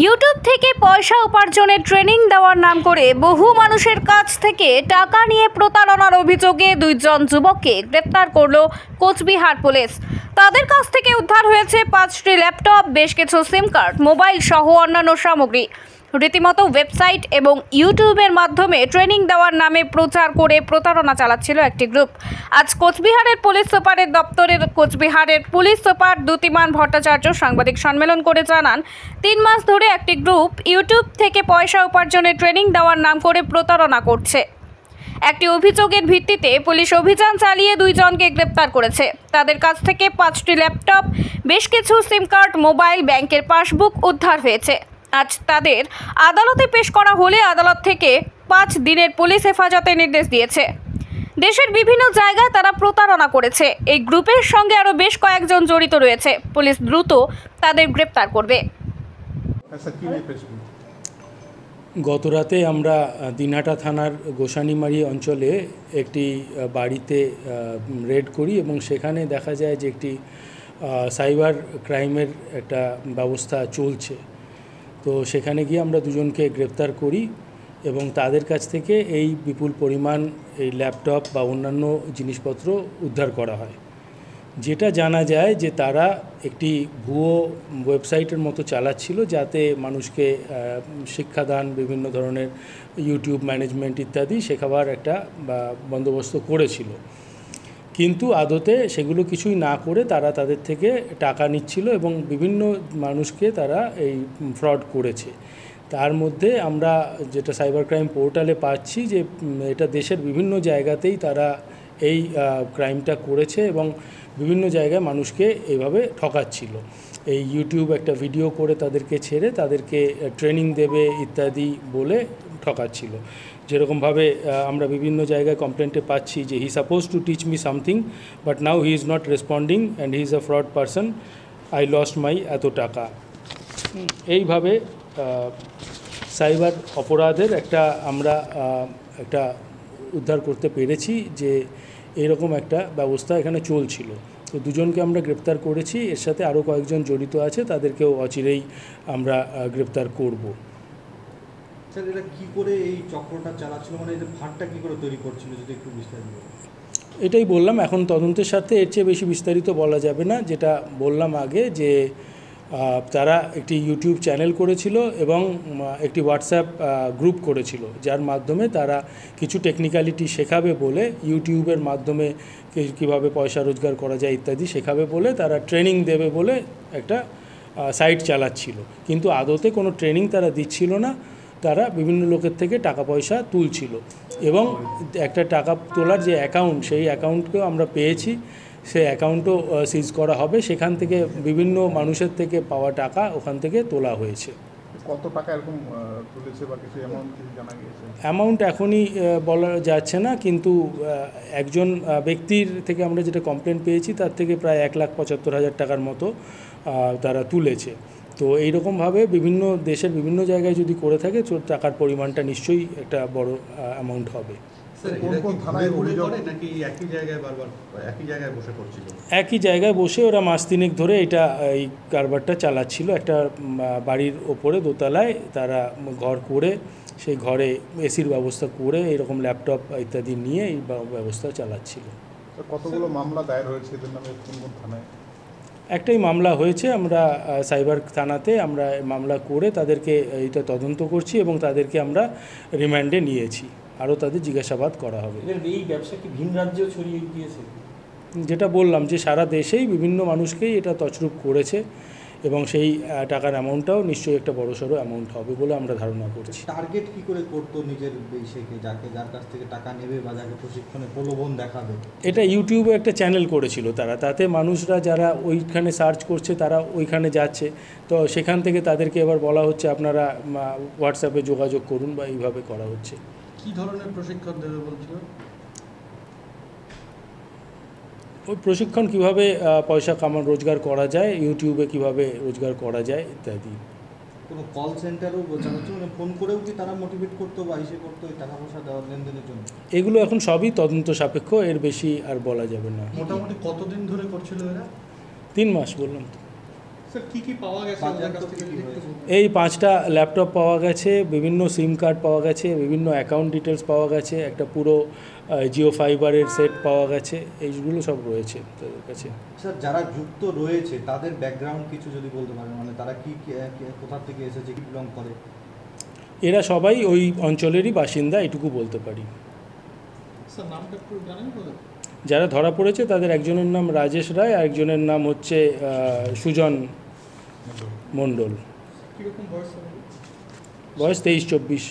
YouTube থেকে পয়সা উপার্জনের ট্রেনিং দেওয়ার নাম করে বহু মানুষের কাছ থেকে টাকা নিয়ে প্রতারণার অভিযোগে দুইজন যুবককে গ্রেপ্তার করল কোচবিহার পুলিশ। তাদের কাছ থেকে উদ্ধার হয়েছে 5টি ল্যাপটপ, বেশ কিছু সিম কার্ড, মোবাইল সহ অন্যান্য সামগ্রী। রীতিমতো ওয়েবসাইট এবং ইউটিউবের মাধ্যমে ট্রেনিং দেওয়ার নামে প্রচার করে প্রতারণা চালাচ্ছিল একটি গ্রুপ। আজ কোচবিহারের পুলিশ সুপারের দপ্তরের কোচবিহারের পুলিশ সুপার দ্যুতিমান ভট্টাচার্য সাংবাদিক সম্মেলন করে জানান, 3 মাস ধরে একটি গ্রুপ ইউটিউব থেকে পয়সা উপার্জনের ট্রেনিং দেওয়ার নাম করে প্রতারণা করছে। একটি অভিযোগের ভিত্তিতে পুলিশ অভিযান চালিয়ে 2 জনকে গ্রেপ্তার করেছে। তাদের কাছ থেকে 5টি ল্যাপটপ, বেশ কিছু সিম কার্ড, মোবাইল, ব্যাংকের পাসবুক উদ্ধার হয়েছে। আজ তাদের আদালতে পেশ করা হলে আদালত থেকে 5 দিনের পুলিশ হেফাজতে নির্দেশ দিয়েছে। দেশের বিভিন্ন জায়গায় তারা প্রতারণা করেছে। এই গ্রুপের সঙ্গে আরও বেশ কয়েকজন জড়িত রয়েছে। পুলিশ দ্রুত তাদের গ্রেপ্তার করবে। গতরাতে আমরা দিনহাটা থানার গোসানিমারি অঞ্চলে একটি বাড়িতে রেড করি এবং সেখানে দেখা যায় যে একটি সাইবার ক্রাইমের একটা ব্যবস্থা চলছে। তো সেখানে গিয়ে আমরা 2 জনকে গ্রেপ্তার করি এবং তাদের কাছ থেকে এই বিপুল পরিমাণ এই ল্যাপটপ বা অন্যান্য জিনিসপত্র উদ্ধার করা হয়। যেটা জানা যায় যে তারা একটি ভুয়ো ওয়েবসাইটের মতো চালাচ্ছিল, যাতে মানুষকে শিক্ষাদান, বিভিন্ন ধরনের ইউটিউব ম্যানেজমেন্ট ইত্যাদি শেখাবার একটা বন্দোবস্ত করেছিল। কিন্তু আদতে সেগুলো কিছুই না করে তারা তাদের থেকে টাকা নিচ্ছিল এবং বিভিন্ন মানুষকে তারা এই ফ্রড করেছে। তার মধ্যে আমরা যেটা সাইবার ক্রাইম পোর্টালে পাচ্ছি যে এটা দেশের বিভিন্ন জায়গাতেই তারা এই ক্রাইমটা করেছে এবং বিভিন্ন জায়গায় মানুষকে এইভাবে ঠকাচ্ছিল। এই ইউটিউব একটা ভিডিও করে তাদেরকে ছেড়ে তাদেরকে ট্রেনিং দেবে ইত্যাদি বলে ঠকাচ্ছিল। যেরকমভাবে আমরা বিভিন্ন জায়গায় কমপ্লেন্টে পাচ্ছি যে হি suppose to teach me something but now he is not responding and he is a fraud person, I lost my এত টাকা। এইভাবে সাইবার অপরাধের আমরা একটা উদ্ধার করতে পেরেছি যে এরকম একটা ব্যবস্থা এখানে চলছিল। তো 2 জনকে আমরা গ্রেপ্তার করেছি, এর সাথে আরও কয়েকজন জড়িত আছে, তাদেরকেও অচিরেই আমরা গ্রেপ্তার করব। স্যার, এটা কী করে এই চক্রটা চালাচ্ছিল, মানে এটা ফাঁদটা কী করে তৈরি করছিল, যদি একটু বিস্তারিত? এটাই বললাম, এখন তদন্তের সাথে এর চেয়ে বেশি বিস্তারিত বলা যাবে না। যেটা বললাম আগে যে তারা একটি ইউটিউব চ্যানেল করেছিল এবং একটি হোয়াটসঅ্যাপ গ্রুপ করেছিল, যার মাধ্যমে তারা কিছু টেকনিক্যালিটি শেখাবে বলে, ইউটিউবের মাধ্যমে কীভাবে পয়সা রোজগার করা যায় ইত্যাদি শেখাবে বলে, তারা ট্রেনিং দেবে বলে একটা সাইট চালাচ্ছিল। কিন্তু আদতে কোনো ট্রেনিং তারা দিচ্ছিল না, তারা বিভিন্ন লোকের থেকে টাকা পয়সা তুলছিল এবং একটা টাকা তোলার যে অ্যাকাউন্ট, সেই অ্যাকাউন্টকেও আমরা পেয়েছি, সেই অ্যাকাউন্টও সিজ করা হবে। সেখান থেকে বিভিন্ন মানুষের থেকে পাওয়া টাকা ওখান থেকে তোলা হয়েছে। কত টাকা এরকম তুলেছে বা কিছু অ্যামাউন্ট জানা গিয়েছে? অ্যামাউন্ট এখনই বলা যাচ্ছে না, কিন্তু একজন ব্যক্তির থেকে আমরা যেটা কমপ্লেন পেয়েছি তার থেকে প্রায় 1,75,000 টাকার মতো তারা তুলেছে। তো এইরকমভাবে বিভিন্ন দেশের বিভিন্ন জায়গায় যদি করে থাকে, টাকার পরিমাণটা নিশ্চয়ই একটা বড় অ্যামাউন্ট হবে। একই জায়গায় বসে ওরা মাস 3 ধরে এই কারবারটা চালাচ্ছিল। একটা বাড়ির ওপরে দোতলায় তারা ঘর করে, সেই ঘরে এসির ব্যবস্থা করে এরকম ল্যাপটপ ইত্যাদি নিয়ে এই ব্যবস্থা চালাচ্ছিল। কতগুলো মামলা দায়ের হয়েছে এদের নামে, কোন কোন থানায়? একটাই মামলা হয়েছে, আমরা সাইবার থানাতে আমরা মামলা করে তাদেরকে এইটা তদন্ত করছি এবং তাদেরকে আমরা রিমান্ডে নিয়েছি। আরও তাদের জিজ্ঞাসাবাদ করা হবে। এই ব্যবসা কি ভিন রাজ্যেও ছড়িয়ে গিয়েছে? যেটা বললাম যে সারা দেশেই বিভিন্ন মানুষকেই এটা তছরূপ করেছে এবং সেই টাকার অ্যামাউন্টটাও নিশ্চয়ই একটা বড়সড় অ্যামাউন্ট হবে বলে আমরা ধারণা করছি। টার্গেট কি করে করতো নিজের বেশিকে, যার কাছ থেকে টাকা নেবে বা যাকে প্রশিক্ষণে প্রলোভন দেখাবে? এটা ইউটিউবে একটা চ্যানেল করেছিল তারা, তাতে মানুষরা যারা ওইখানে সার্চ করছে তারা ওইখানে যাচ্ছে। তো সেখান থেকে তাদেরকে এবার বলা হচ্ছে আপনারা হোয়াটসঅ্যাপে যোগাযোগ করুন, বা এইভাবে করা হচ্ছে। কী ধরনের প্রশিক্ষণ দেবে বলছিল? ওই প্রশিক্ষণ কীভাবে পয়সা রোজগার করা যায়, ইউটিউবে কিভাবে রোজগার করা যায় ইত্যাদি। কোনো কল সেন্টারও বোঝানো হচ্ছে, মানে ফোন করেও কি তারা মোটিভেট করতো বা ইসে করতো টাকা পয়সা দেওয়ার লেনদেনের জন্য? এগুলো এখন সবই তদন্ত সাপেক্ষ, এর বেশি আর বলা যাবে না। মোটামুটি কতদিন ধরে করছিল এরা? 3 মাস বললাম তো। স্যার কি কি পাওয়া গেছে বাজেয়াপ্ত ওদের কাছ থেকে কি কি যদি একটু হয়েছে? বলতেন? এই 5টা ল্যাপটপ পাওয়া গেছে, বিভিন্ন সিম কার্ড পাওয়া গেছে, বিভিন্ন অ্যাকাউন্ট ডিটেলস পাওয়া গেছে, একটা পুরো জিও ফাইবারের সেট পাওয়া গেছে, এইগুলো সব রয়েছে তাদের কাছে। স্যার যারা যুক্ত রয়েছে তাদের ব্যাকগ্রাউন্ড কিছু যদি বলতে পারেন, মানে তারা কোথা থেকে এসেছে, কি বিলং করে? এরা সবাই ওই অঞ্চলেরই বাসিন্দা, এটুকু বলতে পারি। স্যার নামটা একটু জানেন বলেন? যারা ধরা পড়েছে তাদের একজনের নাম রাজেশ রায়, আর একজনের নাম হচ্ছে সুজন মণ্ডল, কিরকম বয়স হবে? বয়স 23-24।